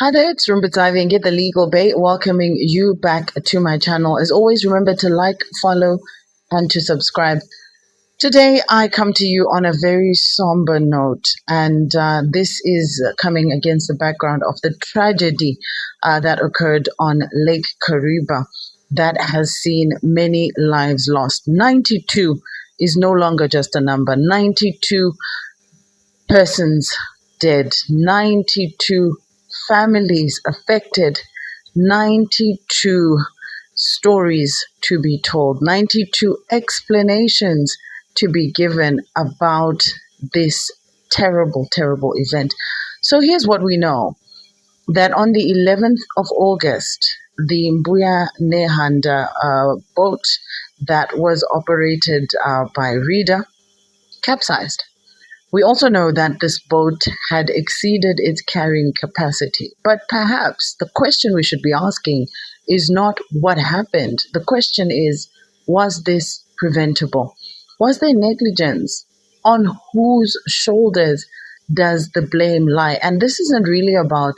Hi there, it's Rumbitsavi and Get the Legal Bay, welcoming you back to my channel. As always, remember to like, follow, and to subscribe. Today, I come to you on a very somber note, and this is coming against the background of the tragedy that occurred on Lake Kariba that has seen many lives lost. 92 is no longer just a number. 92 persons dead, 92 families affected, 92 stories to be told, 92 explanations to be given about this terrible, terrible event. So here's what we know, that on the 11th of August, the Mbuya Nehanda boat that was operated by Rida capsized. We also know that this boat had exceeded its carrying capacity. But perhaps the question we should be asking is not what happened. The question is, was this preventable? Was there negligence? On whose shoulders does the blame lie? And this isn't really about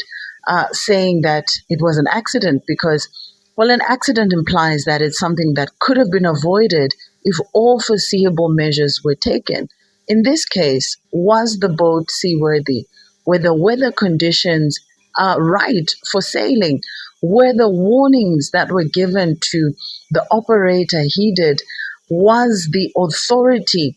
saying that it was an accident, because, well, an accident implies that it's something that could have been avoided if all foreseeable measures were taken. In this case, was the boat seaworthy? Were the weather conditions right for sailing? Were the warnings that were given to the operator heeded? Was the authority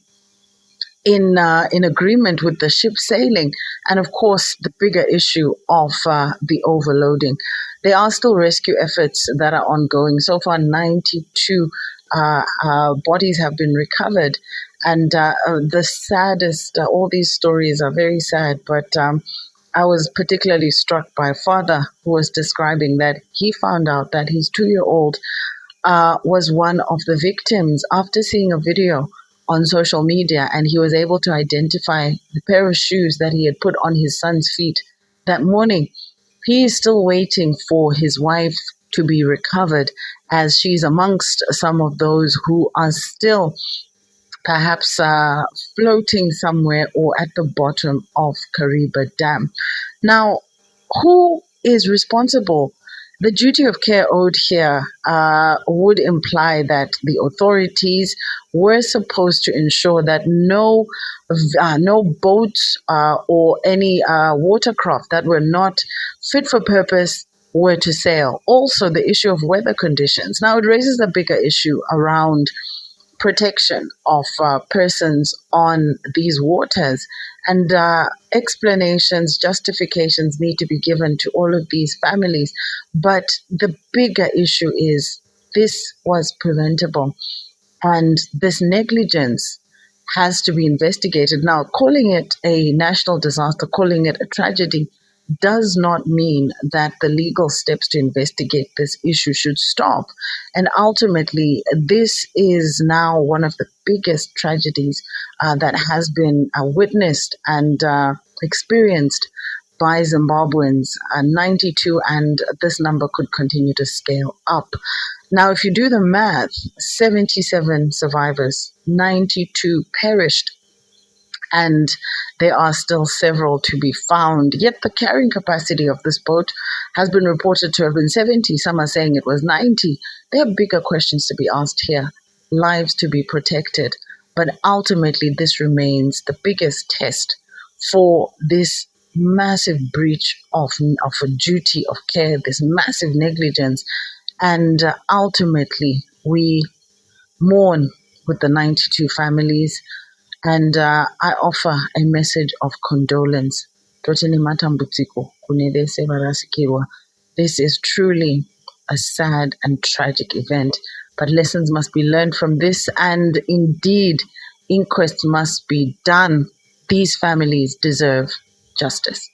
in agreement with the ship sailing? And of course, the bigger issue of the overloading. There are still rescue efforts that are ongoing. So far, 92 bodies have been recovered. And the saddest, all these stories are very sad, but I was particularly struck by a father who was describing that he found out that his 2-year-old was one of the victims after seeing a video on social media, and he was able to identify the pair of shoes that he had put on his son's feet that morning. He is still waiting for his wife to be recovered, as she's amongst some of those who are still perhaps floating somewhere or at the bottom of Kariba Dam. Now, who is responsible? The duty of care owed here would imply that the authorities were supposed to ensure that no boats or any watercraft that were not fit for purpose were to sail. Also, the issue of weather conditions. Now, it raises a bigger issue around protection of persons on these waters, and explanations, justifications need to be given to all of these families. But the bigger issue is this was preventable, and this negligence has to be investigated. Now, calling it a national disaster, calling it a tragedy, does not mean that the legal steps to investigate this issue should stop. And ultimately, this is now one of the biggest tragedies that has been witnessed and experienced by Zimbabweans, 92, and this number could continue to scale up. Now, if you do the math, 77 survivors, 92 perished, and there are still several to be found. Yet the carrying capacity of this boat has been reported to have been 70. Some are saying it was 90. There are bigger questions to be asked here, lives to be protected. But ultimately, this remains the biggest test for this massive breach of a duty of care, this massive negligence. And ultimately, we mourn with the 92 families. And I offer a message of condolence. This is truly a sad and tragic event, but lessons must be learned from this, and indeed, inquest must be done. These families deserve justice.